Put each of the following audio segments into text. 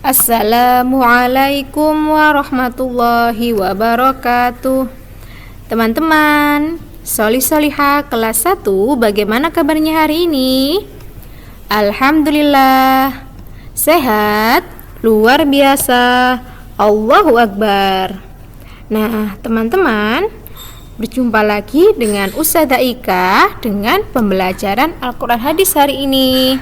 Assalamualaikum warahmatullahi wabarakatuh. Teman-teman, Solihah kelas 1, bagaimana kabarnya hari ini? Alhamdulillah, sehat, luar biasa, Allahu Akbar. Nah, teman-teman, berjumpa lagi dengan Ustazah Ika dengan pembelajaran Al-Quran Hadis hari ini.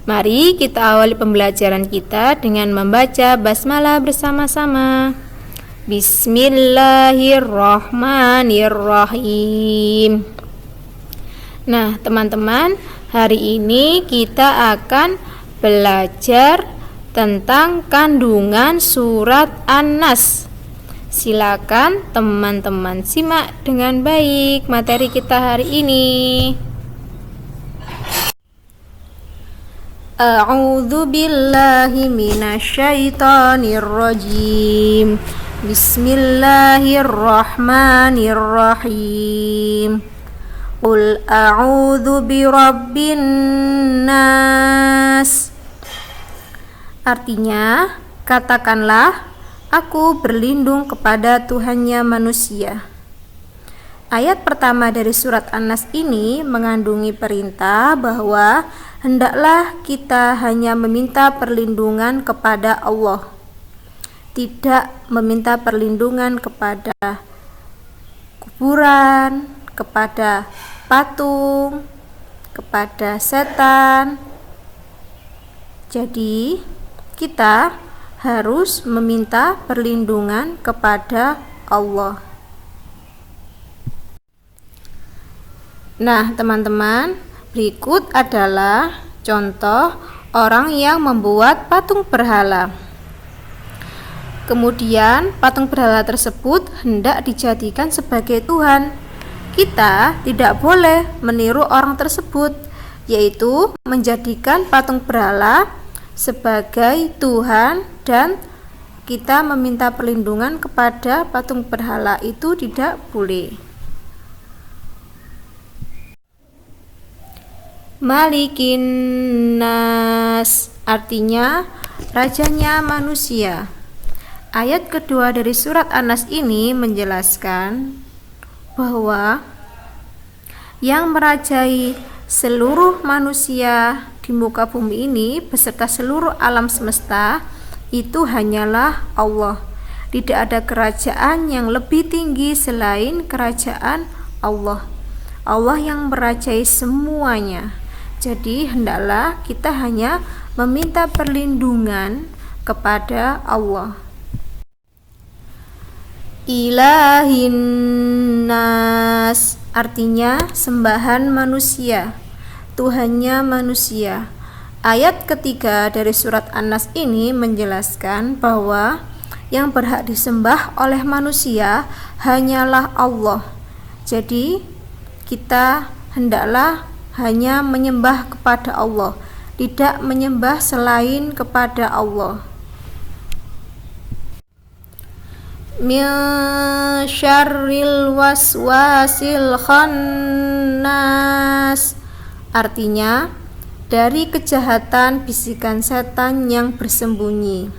Mari kita awali pembelajaran kita dengan membaca basmalah bersama-sama. Bismillahirrahmanirrahim. Nah, teman-teman, hari ini kita akan belajar tentang kandungan surat An-Nas. Silakan teman-teman simak dengan baik materi kita hari ini. A'udzu billahi minasyaitonir rajim. Bismillahirrahmanirrahim. Qul a'udzu birabbin nas. Artinya, katakanlah, aku berlindung kepada Tuhannya manusia. Ayat pertama dari surat An-Nas ini mengandungi perintah bahwa hendaklah kita hanya meminta perlindungan kepada Allah, tidak meminta perlindungan kepada kuburan, kepada patung, kepada setan. Jadi, kita harus meminta perlindungan kepada Allah. Nah, teman-teman, berikut adalah contoh orang yang membuat patung berhala. Kemudian, patung berhala tersebut hendak dijadikan sebagai Tuhan. Kita tidak boleh meniru orang tersebut, yaitu menjadikan patung berhala sebagai Tuhan dan kita meminta perlindungan kepada patung berhala itu tidak boleh. Malikin nas, artinya rajanya manusia. Ayat kedua dari surat An-Nas ini menjelaskan bahwa yang merajai seluruh manusia di muka bumi ini beserta seluruh alam semesta itu hanyalah Allah. Tidak ada kerajaan yang lebih tinggi selain kerajaan Allah. Allah yang merajai semuanya. Jadi hendaklah kita hanya meminta perlindungan kepada Allah. Ilahin nas, artinya sembahan manusia, Tuhannya manusia. Ayat ketiga dari surat An-Nas ini menjelaskan bahwa yang berhak disembah oleh manusia hanyalah Allah. Jadi kita hendaklah hanya menyembah kepada Allah, tidak menyembah selain kepada Allah. Min syarril waswasil khannas, artinya dari kejahatan bisikan setan yang bersembunyi.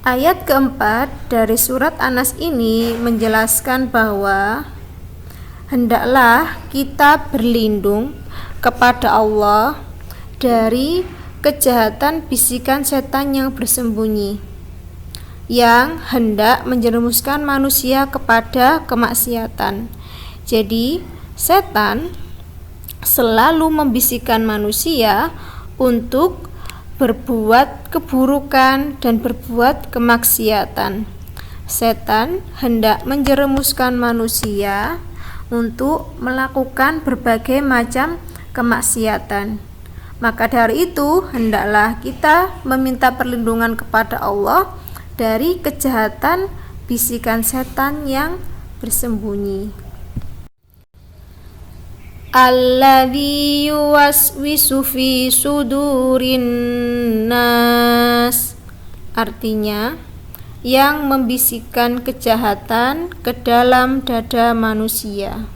Ayat keempat dari surat An-Nas ini menjelaskan bahwa hendaklah kita berlindung kepada Allah dari kejahatan bisikan setan yang bersembunyi, yang hendak menjerumuskan manusia kepada kemaksiatan. Jadi, setan selalu membisikkan manusia untuk berbuat keburukan dan berbuat kemaksiatan. Setan hendak menjerumuskan manusia untuk melakukan berbagai macam kemaksiatan. Maka dari itu, hendaklah kita meminta perlindungan kepada Allah dari kejahatan bisikan setan yang bersembunyi. Alladzi yuwaswisu fi sudurin nas, artinya yang membisikkan kejahatan ke dalam dada manusia.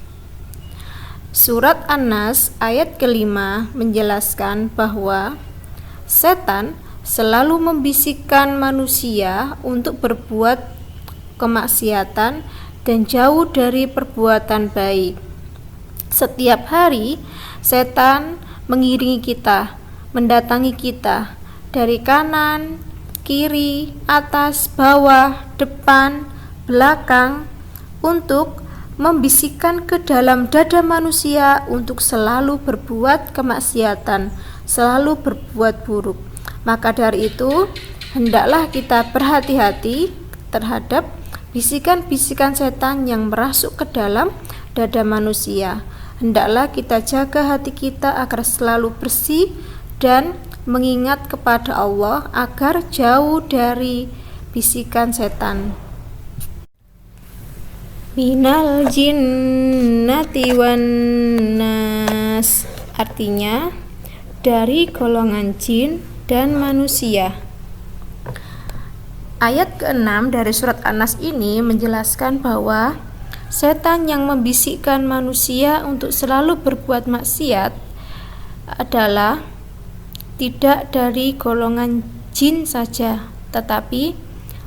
Surat An-Nas ayat kelima menjelaskan bahwa setan selalu membisikkan manusia untuk berbuat kemaksiatan dan jauh dari perbuatan baik. Setiap hari setan mengiringi kita, mendatangi kita dari kanan, kiri, atas, bawah, depan, belakang untuk membisikkan ke dalam dada manusia untuk selalu berbuat kemaksiatan, selalu berbuat buruk. Maka dari itu, hendaklah kita berhati-hati terhadap bisikan-bisikan setan yang merasuk ke dalam dada manusia. Hendaklah kita jaga hati kita agar selalu bersih dan mengingat kepada Allah agar jauh dari bisikan setan. Minal jinnati wan nas, artinya dari golongan jin dan manusia. Ayat ke-6 dari surat An-Nas ini menjelaskan bahwa setan yang membisikkan manusia untuk selalu berbuat maksiat adalah tidak dari golongan jin saja, tetapi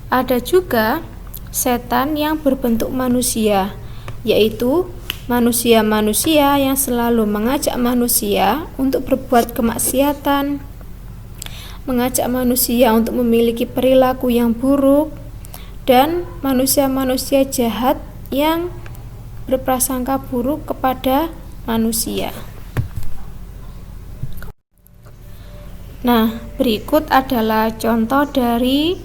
ada juga setan yang berbentuk manusia, yaitu manusia-manusia yang selalu mengajak manusia untuk berbuat kemaksiatan, mengajak manusia untuk memiliki perilaku yang buruk, dan manusia-manusia jahat yang berprasangka buruk kepada manusia. Nah, berikut adalah contoh dari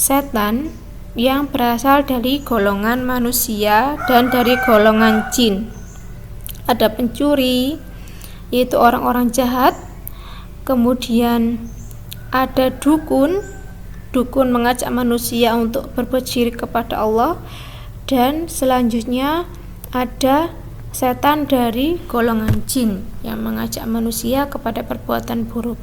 setan yang berasal dari golongan manusia dan dari golongan jin. Ada pencuri, yaitu orang-orang jahat. Kemudian ada dukun mengajak manusia untuk berbuat syirik kepada Allah. Dan selanjutnya ada setan dari golongan jin yang mengajak manusia kepada perbuatan buruk.